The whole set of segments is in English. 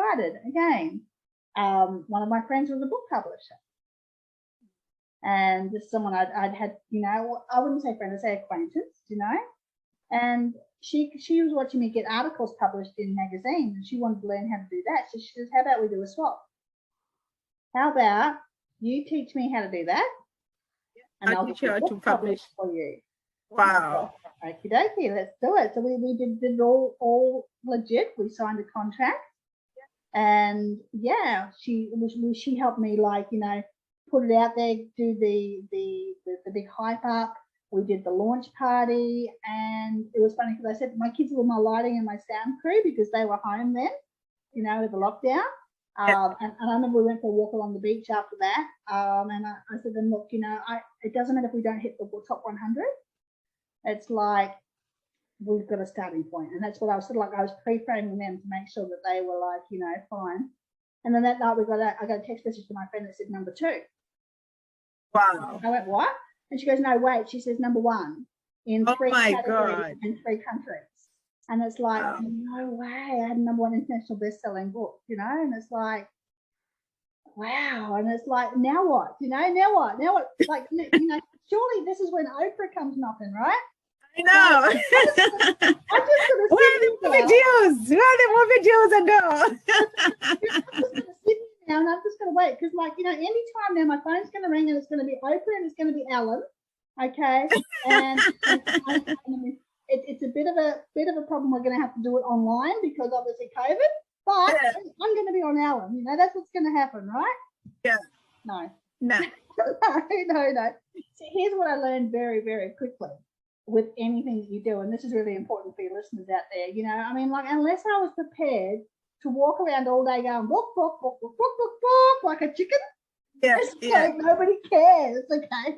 started again. One of my friends was a book publisher. And this is someone I'd had, you know, I wouldn't say friend, I'd say acquaintance, you know. And she was watching me get articles published in magazines, and she wanted to learn how to do that. So she says, how about we do a swap? How about you teach me how to do that? And I'll teach you how to publish for you. Wow. Okie dokie, let's do it. So we did it all legit. We signed a contract. And yeah, she helped me, like, you know, put it out there, do the big hype up. We did the launch party, and it was funny because I said my kids were my lighting and my sound crew because they were home then, you know, with the lockdown. And I remember we went for a walk along the beach after that. And I said to them, look, you know, it doesn't matter if we don't hit the top 100. It's like we've got a starting point, and that's what I was sort of like. I was pre-framing them to make sure that they were like, you know, fine. And then that night I got a text message from my friend that said number 2. Wow. I went, what? And she goes, no, wait. She says number 1 in 3 categories and 3 countries. And it's like, no way. I had a number 1 international best-selling book, you know. And it's like, wow. And it's like, now what? You know, now what? Now what? Like, you know, surely this is when Oprah comes knocking, right? I know. So I just where are the movie deals? Where are the movie deals and all? Now, and I'm just going to wait because, like, you know, any time now my phone's going to ring and it's going to be Oprah and it's going to be Ellen, okay? And it's a bit of a problem. We're going to have to do it online because obviously COVID, but I'm going to be on Ellen. You know, that's what's going to happen, right? Yeah. No. No. No. So here's what I learned very, very quickly with anything that you do, and this is really important for your listeners out there. You know, I mean, like, unless I was prepared to walk around all day going book, book, book, book, book, book, book, like a chicken. Yes, like nobody cares, okay?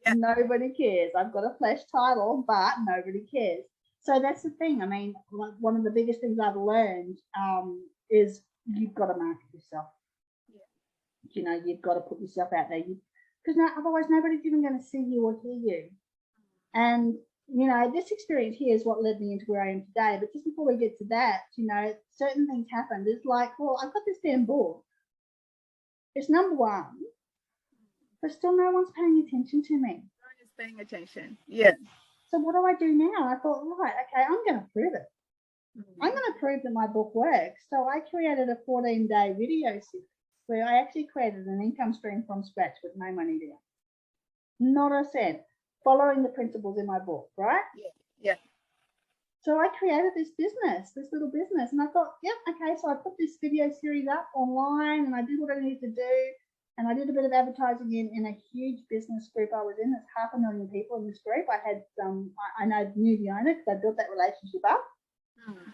Yeah. Nobody cares. I've got a flash title, but nobody cares. So that's the thing. I mean, one of the biggest things I've learned is you've got to market yourself. Yeah. You know, you've got to put yourself out there because otherwise nobody's even going to see you or hear you. And you know, this experience here is what led me into where I am today. But just before we get to that, you know, certain things happened. It's like, well, I've got this damn book. It's number 1, but still no one's paying attention to me. No one is paying attention. Yes. So what do I do now? I thought, right, okay, I'm going to prove it. I'm going to prove that my book works. So I created a 14-day video series where I actually created an income stream from scratch with no money down. Not a cent. Following the principles in my book, right? Yeah. So I created this little business, and I thought, yep, okay. So I put this video series up online, and I did what I needed to do, and I did a bit of advertising in a huge business group I was in. There's 500,000 people in this group. I had I knew the owner because I built that relationship up,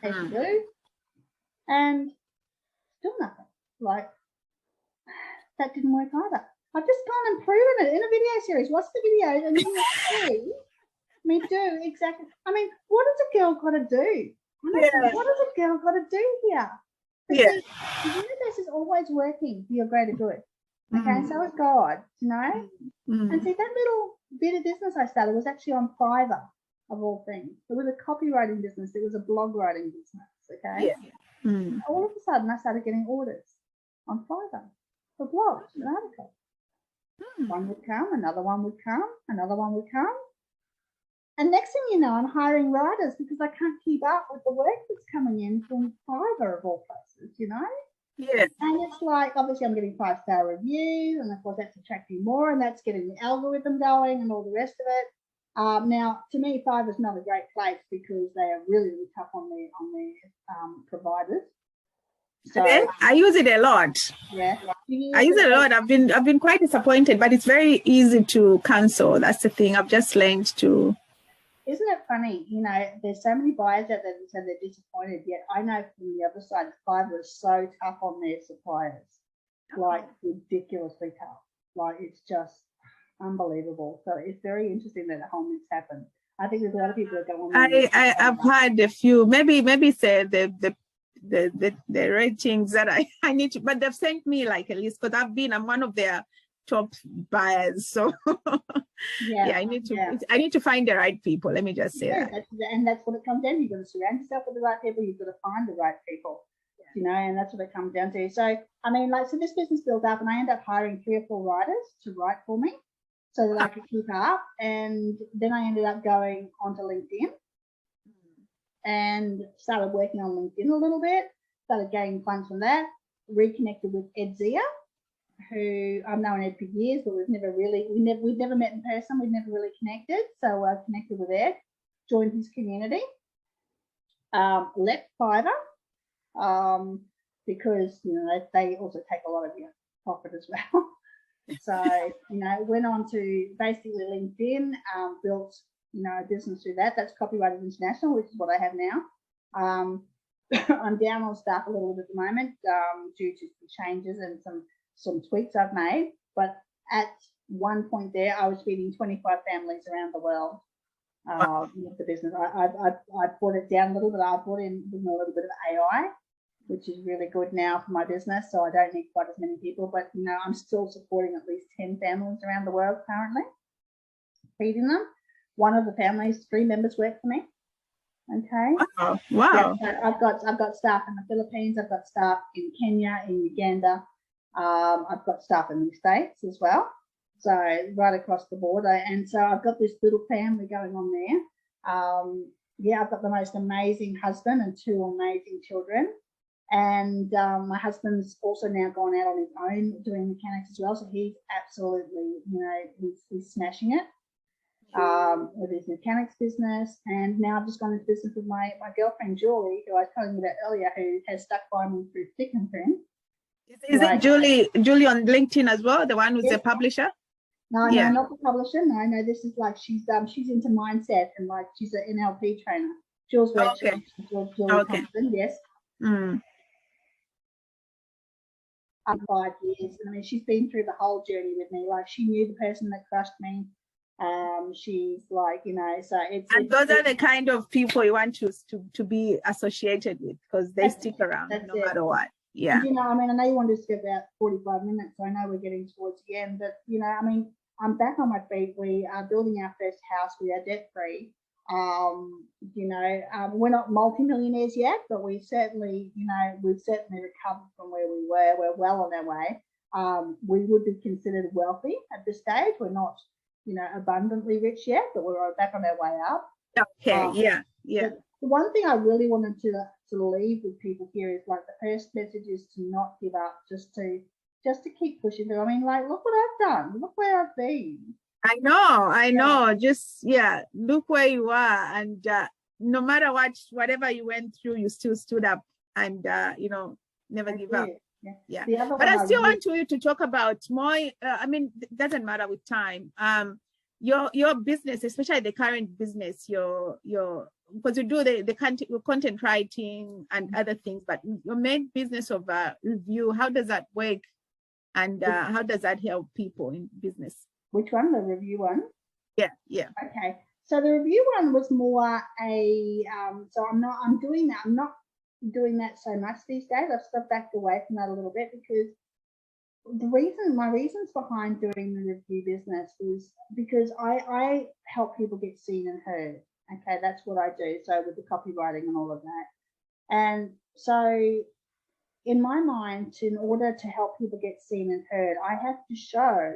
as you do, and still nothing. Like that didn't work either. I've just gone and proven it in a video series. Watch the video and you see me do exactly. I mean, what has a girl got to do? What has a girl got to do here? See, the universe is always working for your greater good. Okay, so is God, you know? And see, that little bit of business I started was actually on Fiverr, of all things. It was a copywriting business. It was a blog writing business, okay? All of a sudden, I started getting orders on Fiverr for blogs and articles. One would come, another one would come, another one would come. And next thing you know, I'm hiring writers because I can't keep up with the work that's coming in from Fiverr of all places, you know? Yes. And it's like, obviously I'm getting 5-star reviews, and of course that's attracting more, and that's getting the algorithm going and all the rest of it. Now, to me, Fiverr's not a great place because they are really, really tough on their providers. So I use it a lot. Yeah. I use it a lot. I've been quite disappointed, but it's very easy to cancel. That's the thing. I've just learned to. Isn't it funny? You know, there's so many buyers out there that say they're disappointed, yet I know from the other side, Fiverr is so tough on their suppliers, like ridiculously tough. Like it's just unbelievable. So it's very interesting that the whole mix happened. I think there's a lot of people that don't want to. I've had a few. Maybe say the ratings that I need to, but they've sent me like a list because I'm one of their top buyers. So I need to find the right people. Let me just say that. And that's what it comes down. You've got to surround yourself with the right people. You've got to find the right people. you know, and that's what it comes down to. So, I mean, like, so this business built up and I ended up hiring 3 or 4 writers to write for me so that I could keep up. And then I ended up going onto LinkedIn and started working on LinkedIn a little bit, started getting funds from that, reconnected with Ed Zia, who I've known Ed for years, but we've never met in person. We've never really connected. So I connected with Ed, joined his community, left Fiverr, because, you know, they also take a lot of your profit as well. So, you know, went on to basically LinkedIn, built, you know, a business through that. That's Copywriters International, which is what I have now. I'm down on staff a little bit at the moment due to some changes and some tweaks I've made. But at one point there, I was feeding 25 families around the world with the business. I brought it down a little bit. I brought in a little bit of AI, which is really good now for my business. So I don't need quite as many people, but, you know, I'm still supporting at least 10 families around the world currently, feeding them. One of the families, 3 members work for me. Okay. Wow. Yeah, so I've got staff in the Philippines. I've got staff in Kenya, in Uganda. I've got staff in the States as well. So right across the board. And so I've got this little family going on there. Yeah, I've got the most amazing husband and 2 amazing children. And my husband's also now gone out on his own doing mechanics as well. So he's absolutely, you know, he's smashing it with his mechanics business. And now I've just gone into business with my girlfriend, Julie, who I was telling you about earlier, who has stuck by me through thick and thin. Is it Julie on LinkedIn as well, the one who's a publisher? No, not the publisher. No, this is like she's into mindset and like she's an NLP trainer. Jules Virtue. Julie Thompson, yes. 5 years. I mean, she's been through the whole journey with me. Like, she knew the person that crushed me. She's like, you know, so those are the kind of people you want to be associated with, because they stick around no matter what. Yeah. And, you know, I mean, I know you wanted to skip about 45 minutes, so I know we're getting towards the end, but, you know, I mean, I'm back on my feet. We are building our first house. We are debt free. You know, we're not multimillionaires yet, but we've certainly recovered from where we were. We're well on our way. We would be considered wealthy at this stage. We're not, you know, abundantly rich yet, but we're back on our way up. Okay. Yeah. The one thing I really wanted to leave with people here is, like, the first message is to not give up, just to keep pushing through. I mean, like, look what I've done. Look where I've been. I know. Just, look where you are. And no matter whatever you went through, you still stood up and, you know, never give up. Yeah. But I still want you to talk about more. I mean, it doesn't matter with time. Your business, especially the current business, because you do the content writing and other things, but your main business of review, how does that work? And how does that help people in business? Which one? The review one? Yeah. Okay. So the review one was more so I'm not doing that so much these days. I've stepped back away from that a little bit because my reasons behind doing the review business is because I help people get seen and heard. Okay, that's what I do. So with the copywriting and all of that. And so in my mind, in order to help people get seen and heard, I have to show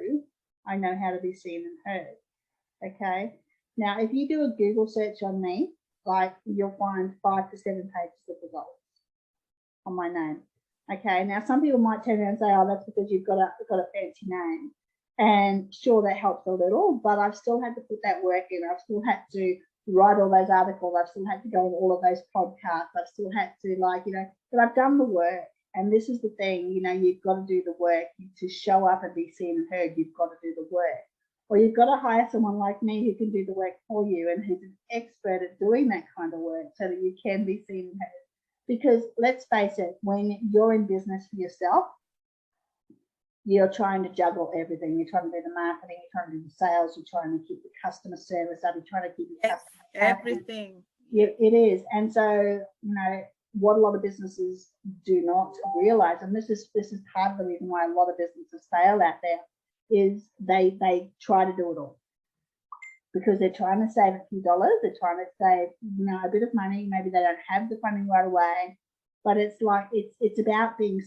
I know how to be seen and heard. Okay. Now, if you do a Google search on me, like, you'll find 5 to 7 pages of results on my name. Okay. Now, some people might turn around and say, "Oh, that's because you've got a fancy name." And sure, that helps a little, but I've still had to put that work in. I've still had to write all those articles. I've still had to go on all of those podcasts. I've still had to, like, you know, but I've done the work. And this is the thing, you know, you've got to do the work to show up and be seen and heard. You've got to do the work, or you've got to hire someone like me who can do the work for you and who's an expert at doing that kind of work so that you can be seen and heard. Because let's face it, when you're in business for yourself, you're trying to juggle everything. You're trying to do the marketing, you're trying to do the sales, you're trying to keep the customer service up, you're trying to keep your customer everything. Yeah, it is. And so, you know, what a lot of businesses do not realize, and this is part of the reason why a lot of businesses fail out there, is they try to do it all because they're trying to save a few dollars, they're trying to save, you know, a bit of money. Maybe they don't have the funding right away, but it's like it's about being